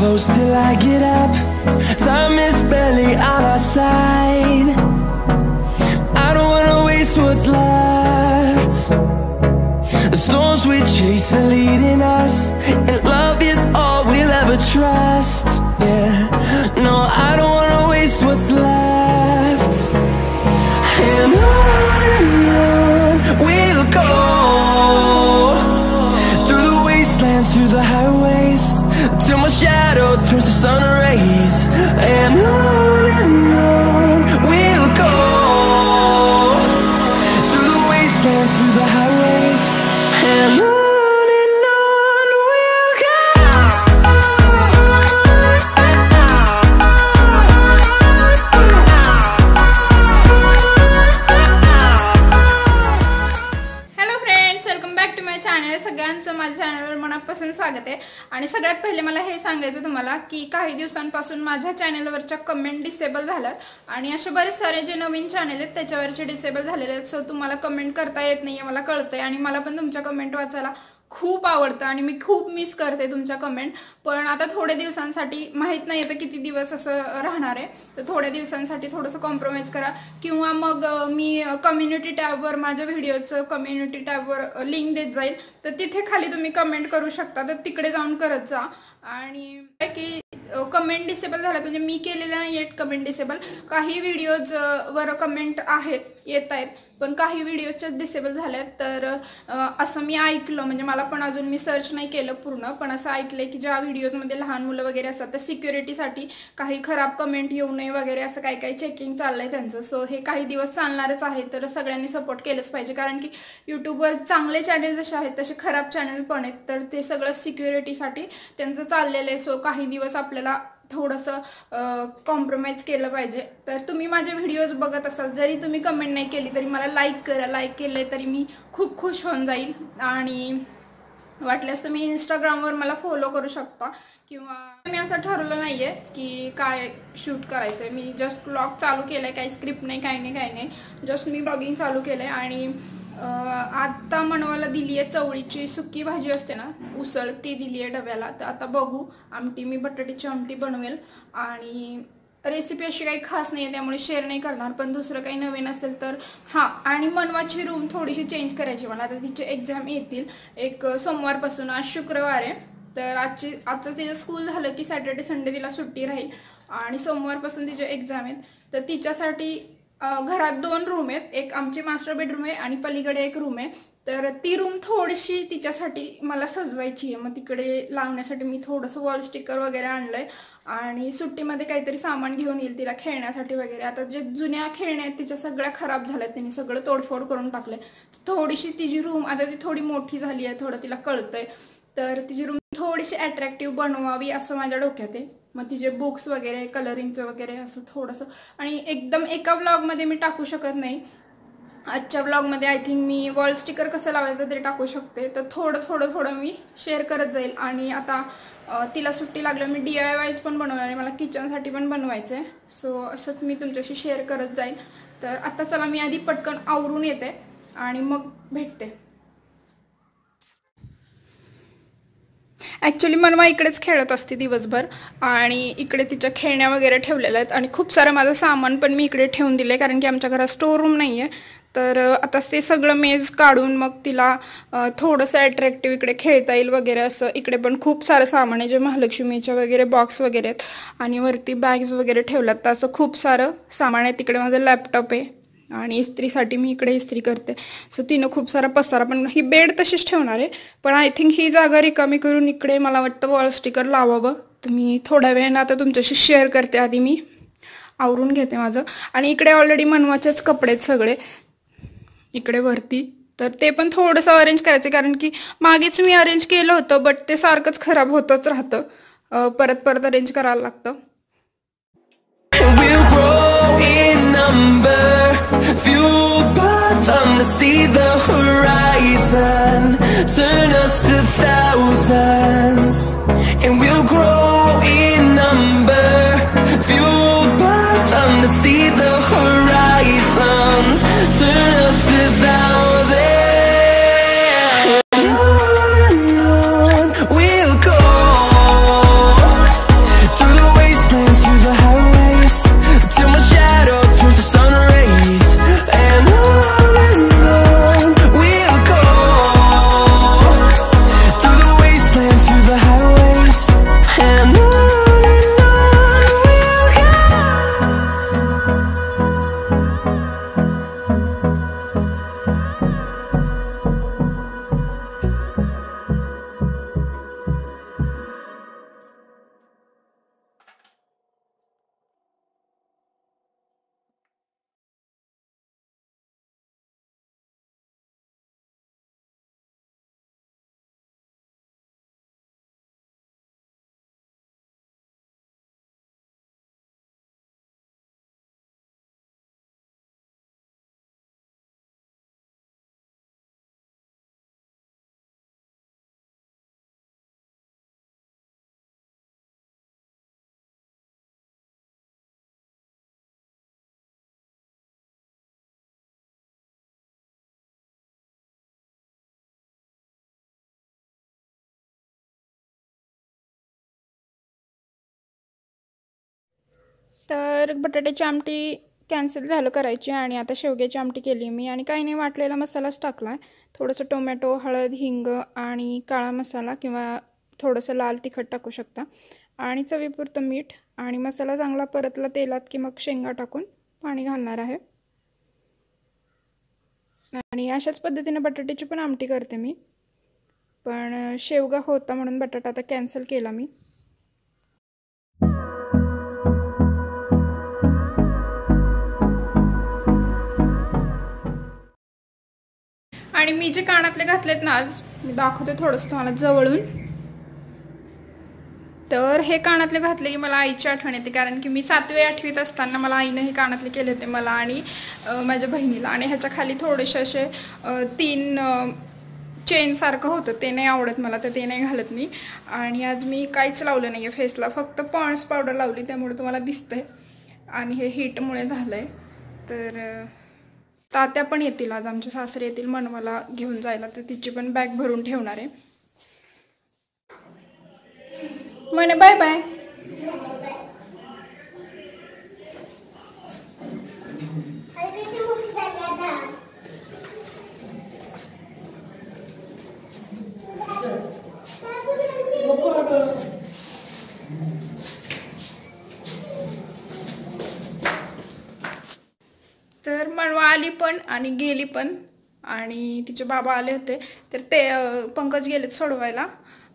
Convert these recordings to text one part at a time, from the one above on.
close till I get up. Time is barely on our side. I don't wanna waste what's left. The storms we chase are leading us, and love is all we'll ever trust. Yeah, no, I don't wanna waste what's left. And on we'll go, through the wastelands, through the highways, till my shadow turns to sun rays. And on we'll go, through the wastelands, through the highways, and on we'll go. Hello friends, welcome back to my channel. सगळ्यांचं माझ्या चॅनलवर मनापासून स्वागत आहे. आणि सगळ्यात पहिले मला हे सांगायचं तुम्हाला की काही दिवसांपासून माझ्या चॅनलवरच्या कमेंट डिसेबल झाल्यात आणि असे बरेच सारे जे नवीन चॅनल आहेत त्याच्यावरचे डिसेबल झालेले आहेत. सो तुम्हाला कमेंट करता येत नाहीये, मला कळतंय आणि मला पण तुमच्या कमेंट वाचायला खूप आवडतं आणि मी खूप मिस करते तुमच्या कमेंट. पण आता थोड्या दिवसांसाठी, माहित नाही आता किती दिवस असं राहणार आहे, तर थोड्या दिवसांसाठी थोडंसं कॉम्प्रोमाइज करा किंवा मग मी कम्युनिटी टॅबवर माझ्या व्हिडिओचं कम्युनिटी टॅबवर लिंक देत जाईल, तर तिथे खाली तुम्ही कमेंट करू शकता, तर तिकडे जाऊन करत जा. आणि की कमेंट डिसेबल झाल्यात म्हणजे मी केलेल्या नाही आहेत कमेंट डिसेबल. काही व्हिडिओज वर कमेंट येत आहेत पण काही व्हिडिओचे डिसेबल झाल्यात. तर असं मी ऐकलं, म्हणजे मला पण अजून मी सर्च नाही केलं पूर्ण, पण असं ऐकलंय की ज्या व्हिडिओजमध्ये लहान मुलं वगैरे असतात तर सिक्युरिटीसाठी काही खराब कमेंट येऊ नये वगैरे असं काही काही चेकिंग चाललंय त्यांचं. सो हे काही दिवस चालणारच आहे, तर सगळ्यांनी सपोर्ट केलंच पाहिजे, कारण की यूट्यूबवर चांगले चॅनल जसे आहेत तसे खराब चॅनल पण आहेत, तर ते सगळं सिक्युरिटीसाठी त्यांचं चाललेलं आहे. सो काही दिवस आपल्याला थोडंसं कॉम्प्रोमाइज केलं पाहिजे. तर तुम्ही माझे व्हिडिओज बघत असाल, जरी तुम्ही कमेंट नाही केली तरी मला लाईक करा. लाईक केलं तरी मी खूप खुश होऊन जाईल. आणि वाटल्यास तुम्ही इंस्टाग्रामवर मला फॉलो करू शकता, किंवा मी असं ठरवलं नाही आहे की काय शूट करायचं आहे. मी जस्ट ब्लॉग चालू केलं आहे, काही स्क्रिप्ट नाही, काही नाही, जस्ट मी ब्लॉगिंग चालू केलं आहे. आणि आत्ता मनवाला दिली आहे चवळीची सुकी भाजी असते ना, उसळ, ती दिली आहे डब्याला. तर आता बघू, आमटी, मी बटाट्याची आमटी बनवेल. आणि रेसिपी अशी काही खास नाही आहे त्यामुळे शेअर नाही करणार, पण दुसरं काही नवीन असेल तर हां. आणि मनवाची रूम थोडीशी चेंज करायची मला. आता तिचे एक्झाम येतील एक सोमवारपासून, आज शुक्रवार आहे, तर आजचं तिचं स्कूल झालं की सॅटर्डे संडे तिला सुट्टी राहील आणि सोमवारपासून तिचे एक्झाम आहेत. तर तिच्यासाठी घरात 2 रूम आहेत, एक आमची मास्टर बेडरूम आहे आणि पलीकडे एक रूम आहे. तर ती रूम थोडीशी तिच्यासाठी मला सजवायची आहे, मग तिकडे लावण्यासाठी मी थोडंसं वॉल स्टिकर वगैरे आणलंय. आणि सुट्टीमध्ये काहीतरी सामान घेऊन येईल तिला खेळण्यासाठी वगैरे. आता जे जुन्या खेळण्या आहेत तिच्या सगळ्या खराब झाल्यात, त्यांनी सगळं तोडफोड करून टाकलंय. थोडीशी तिची रूम, आता ती थोडी मोठी झाली आहे, थोडं तिला कळतंय, तर तिची रूम थोडीशी अट्रॅक्टिव्ह बनवावी असं माझ्या डोक्यात आहे. मग तिचे बुक्स वगैरे, कलरिंगचं वगैरे असं थोडंसं. आणि एकदम एका व्लॉगमध्ये मी टाकू शकत नाही. आजच्या व्लॉगमध्ये आय थिंक मी वॉल स्टिकर कसं लावायचं ते टाकू शकते, तर थोडं मी शेअर करत जाईल. आणि आता तिला सुट्टी लागलं, मी DIYs पण बनवणार आहे, मला किचनसाठी पण बनवायचं आहे. सो असंच मी तुमच्याशी शेअर करत जाईल. तर आता चला, मी आधी पटकन आवरून येते आणि मग भेटते. ॲक्च्युली मनवा इकडेच खेळत असते दिवसभर आणि इकडे तिच्या खेळण्या वगैरे ठेवलेल्या आहेत आणि खूप सारं माझं सामान पण मी इकडे ठेवून दिलं आहे, कारण की आमच्या घरात स्टोर रूम नाही आहे. तर आता ते सगळं मेज काढून मग तिला थोडंसं अट्रॅक्टिव्ह इकडे खेळता येईल वगैरे असं. इकडे पण खूप सारं सामान आहे, जे महालक्ष्मीच्या वगैरे बॉक्स वगैरे आहेत आणि वरती बॅग्स वगैरे ठेवल्यात, तर असं खूप सारं सामान आहे. तिकडे माझं लॅपटॉप आहे आणि इस्त्रीसाठी मी इकडे इस्त्री करते. सो तिनं खूप सारा पसारा, पण ही बेड तशीच ठेवणार आहे, पण आय थिंक ही जागा रिकामी करून इकडे मला वाटतं वॉल स्टिकर लावावं. तर मी थोड्या वेळानं आता तुमच्याशी शेअर करते. आधी मी आवरून घेते माझं. आणि इकडे ऑलरेडी मनवाचेच कपडे आहेत सगळे इकडे वरती, तर ते पण थोडंसं अरेंज करायचं, कारण की मागेच मी अरेंज केलं होतं बट ते सारखंच खराब होतच राहतं, परत अरेंज करायला लागतं. Fueled by them to see the horizon, turn us to thousands, and we'll grow in number. Fueled by them to see the horizon, turn us to thousands. On we'll go, तर बटाट्याची आमटी cancel झालं करायची आणि आता शेवग्याची आमटी केली मी आणि काही नाही वाटलेला मसालाच टाकला आहे. थोडंसं टोमॅटो, हळद, हिंग आणि काळा मसाला किंवा थोडंसं लाल तिखट टाकू शकता आणि चवीपुरतं मीठ आणि मसाला चांगला परतला तेलात की मग शेंगा टाकून पाणी घालणार आहे. आणि अशाच पद्धतीने बटाट्याची पण आमटी करते मी, पण शेवगा होता म्हणून बटाटा आता कॅन्सल केला मी. आणि मी जे कानातले घातलेत ना आज मी दाखवते थोडंसं तुम्हाला जवळून. तर हे कानातले घातले की मला आईची आठवण येते, कारण की मी 7वी 8वीत असताना मला आईने हे कानातले केले होते मला आणि माझ्या बहिणीला. आणि ह्याच्या खाली थोडेसे असे 3 चेन सारखं होतं, ते नाही आवडत मला, तर ते नाही घालत मी. आणि आज मी काहीच लावलं नाही आहे फेसला, फक्त पॉन्ड्स पावडर लावली, त्यामुळे तुम्हाला दिसतंय. आणि हे हीटमुळे झालं आहे. तर तात्या पण येतील आज, आमचे सासरे येतील मनवाला घेऊन जायला, तर तिची पण बॅग भरून ठेवणार आहे. म्हणे बाय बाय. तर मनवा आली पण आणि गेली पण, आणि तिचे बाबा आले होते, तर ते पंकज गेलेत सोडवायला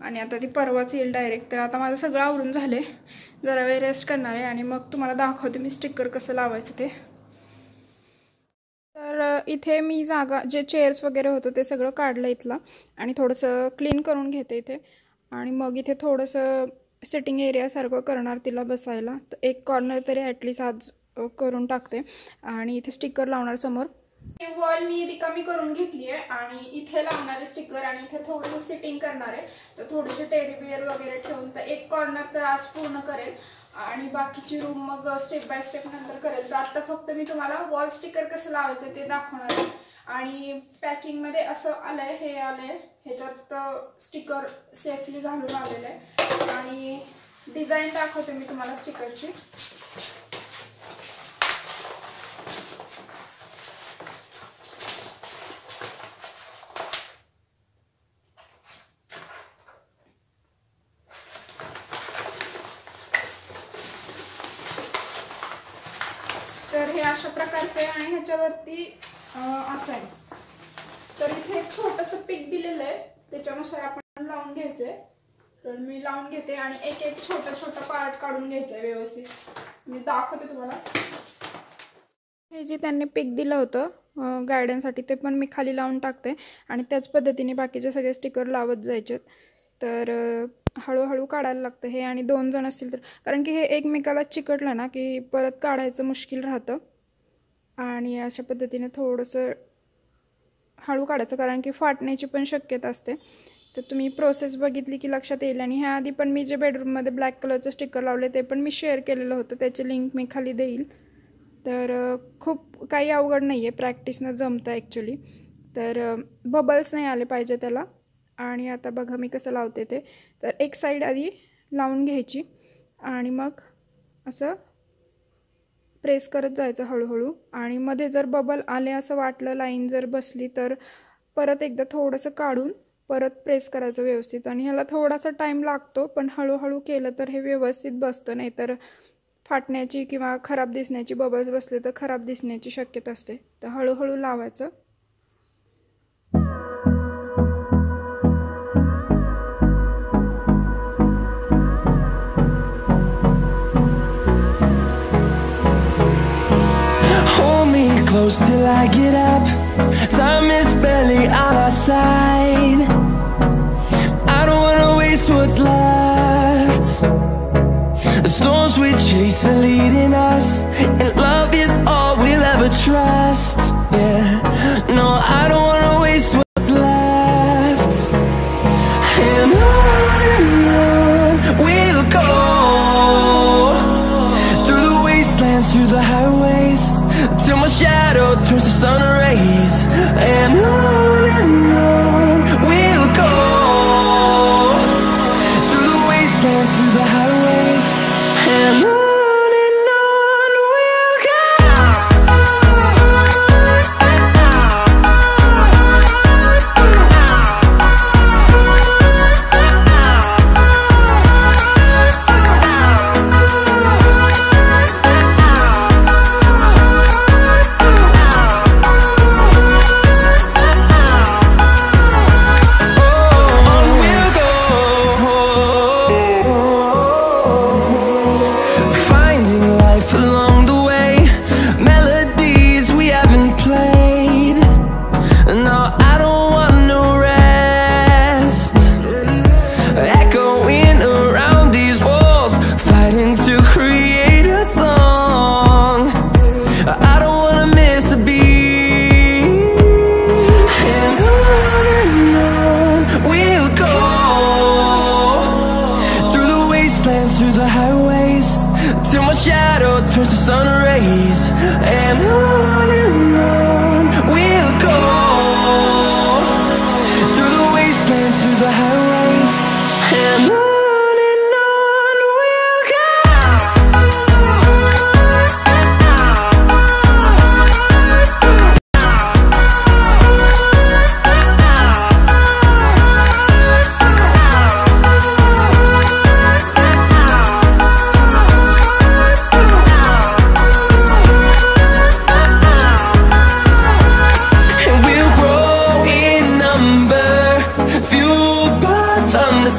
आणि आता ती परवाच येईल डायरेक्ट. तर आता माझं सगळं आवरून झाले, जरा वेळ रेस्ट करणार आहे आणि मग तुम्हाला दाखवते मी स्टिकर कसं लावायचं ते. तर इथे मी जागा जे चेअर्स वगैरे होतं ते सगळं काढलं इथलं आणि थोडंसं क्लीन करून घेते इथे. आणि मग इथे थोडंसं सिटिंग एरियासारखं करणार तिला बसायला, तर एक कॉर्नर तरी ॲटलिस्ट आज करून टाकते. आणि इथे स्टिकर लावणार समोर. वॉल मी रिकामी करून घेतली आहे आणि इथे लावणारे स्टिकर आणि इथे थोडंसं सिटिंग करणार आहे, तर थोडेसे टेडी बिअर वगैरे ठेवून तर एक कॉर्नर तर आज पूर्ण करेल आणि बाकीची रूम मग स्टेप बाय स्टेप नंतर करेल. तर आता फक्त मी तुम्हाला वॉल स्टिकर कसं लावायचं ते दाखवणार आहे. आणि पॅकिंगमध्ये असं आलंय, हे आलंय, ह्याच्यात स्टिकर सेफली घालून आलेलं आहे. आणि डिझाईन दाखवते मी तुम्हाला स्टिकरची. तर हे अशा प्रकारचे आहे आणि ह्याच्यावरती असं आहे. तर इथे एक छोटंसं पीक दिलेलं आहे, त्याच्यानुसार आपण लावून घ्यायचंय. तर मी लावून घेते आणि एक एक छोटा पार्ट काढून घ्यायचा आहे व्यवस्थित. मी दाखवते तुम्हाला. हे जे त्यांनी पीक दिलं होतं गार्डनसाठी ते पण मी खाली लावून टाकते आणि त्याच पद्धतीने बाकीचे सगळे स्टिकर लावत जायचे. तर हळूहळू काढायला लागतं हे. आणि 2 जण असतील तर, कारण की हे एकमेकाला चिकटलं ना की परत काढायचं मुश्किल राहतं. आणि अशा पद्धतीने थोडंसं हळू काढायचं, कारण की फाटण्याची पण शक्यता असते. तर तुम्ही प्रोसेस बघितली की लक्षात येईल. आणि ह्याआधी पण मी जे बेडरूममध्ये ब्लॅक कलरचं स्टिकर लावले ते पण मी शेअर केलेलं होतं, त्याची लिंक मी खाली देईल. तर खूप काही अवघड नाही आहे, प्रॅक्टिसनं जमतं ॲक्च्युली. तर बबल्स नाही आले पाहिजे त्याला. आणि आता बघा मी कसं लावते ते. तर एक साईड आधी लावून घ्यायची आणि मग असं प्रेस करत जायचं हळूहळू. आणि मध्ये जर बबल आले असं वाटलं, लाईन जर बसली, तर परत एकदा थोडंसं काढून परत प्रेस करायचं व्यवस्थित. आणि ह्याला थोडासा टाईम लागतो, पण हळूहळू केलं तर हे व्यवस्थित बसतं. नाही तर फाटण्याची किंवा खराब दिसण्याची, बबल्स बसले तर खराब दिसण्याची शक्यता असते. तर हळूहळू लावायचं. Close till I get up. Time is barely on our side. I don't wanna waste what's left. The storms we chase are leading us, and love is all we'll ever trust. Yeah, no, I don't wanna waste what's left. And on we'll go, through the wastelands, through the highways, till my shadow turns to sun rays. And on we'll go, through the wastelands, through the highways. And on sun rays, and on we'll go, through the wastelands, through the highways, and on we'll go.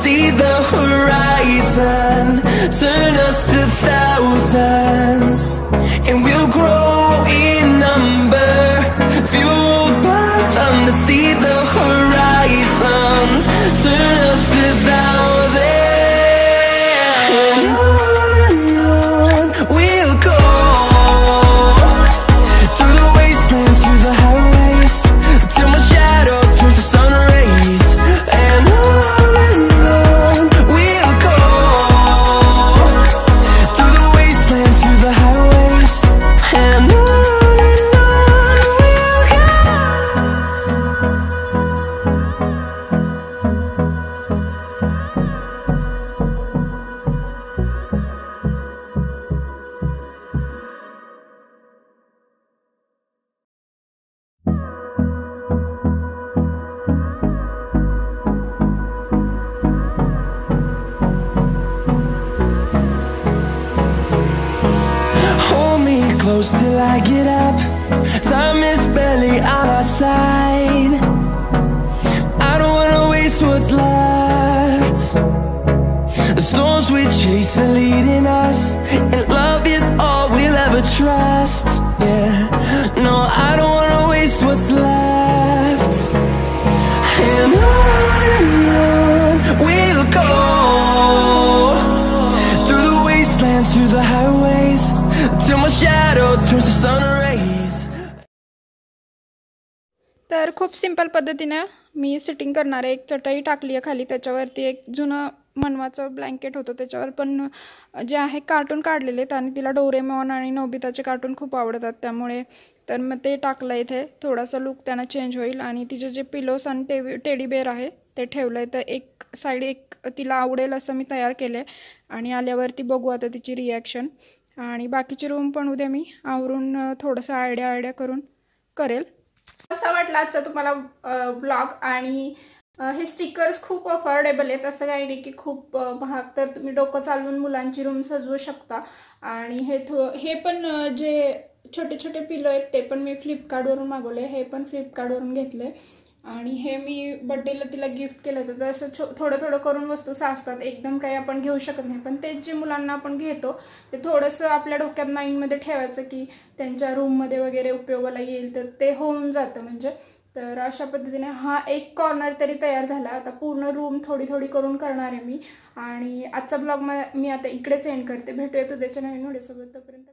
See the horizon, turn us to thousands, and we'll grow in number, fueled by them to see the horizon, turn us to thousands, and on we'll go, through the wastelands, through the highways, till my shadow turns to sun rays, and on close till I get up. Time is barely on our side. I don't wanna waste what's left. The storms we chase are leading us, and love is all we'll ever trust. Yeah, no, I don't wanna waste what's left. And on we'll go, through the wastelands, through the highways, till my shadow turns to sun rays. तर खूप simple पद्धतीने मी sitting करणार आहे. एक चटई टाकली आहे खाली, त्याच्यावरती एक जुनं मनवाचं ब्लँकेट होतं, त्याच्यावर पण जे आहे कार्टून काढलेले आहेत आणि तिला डोरेमॉन आणि नोबिताचे कार्टून खूप आवडतात, त्यामुळे तर मग ते टाकलं इथे. थोडासा लुक त्यांना चेंज होईल. आणि तिचे जे पिलोस आणि टेडी बेअर आहे ते ठेवलं आहे. तर एक साईड एक तिला आवडेल असं मी तयार केलं आहे, आणि आल्यावरती बघू आता तिची रिॲक्शन. आणि बाकीची रूम पण उद्या मी आवरून थोडंसं आयडिया करून करेल. कसा वाटला आजचा तुम्हाला ब्लॉग? आणि हे स्टिकर्स खूप अफोर्डेबल आहेत, असं काही नाही की खूप महाग. तर तुम्ही डोकं चालवून मुलांची रूम सजवू शकता. आणि हे पण जे छोटे छोटे पिलो आहेत ते पण मी फ्लिपकार्टवरून मागवले. हे पण फ्लिपकार्टवरून घेतले. आणि हे मी बड्डेला तिला गिफ्ट केलं होतं. तर असं थोडं थोडं करून वस्तू साचतात, एकदम काही आपण घेऊ शकत नाही. पण तेच जे मुलांना आपण घेतो ते थोडंसं आपल्या डोक्यात माइंडमध्ये ठेवायचं की त्यांच्या रूममध्ये वगैरे उपयोगाला येईल, तर ते होऊन जातं म्हणजे. तर अशा पद्धतीने हा एक कॉर्नर तरी तयार झाला. आता पूर्ण रूम थोडी थोडी करून करणार आहे मी. आणि आजचा ब्लॉग मी आता इकडेच एंड करते. भेटूया उद्याच्या नवीन व्हिडिओसोबत. तोपर्यंत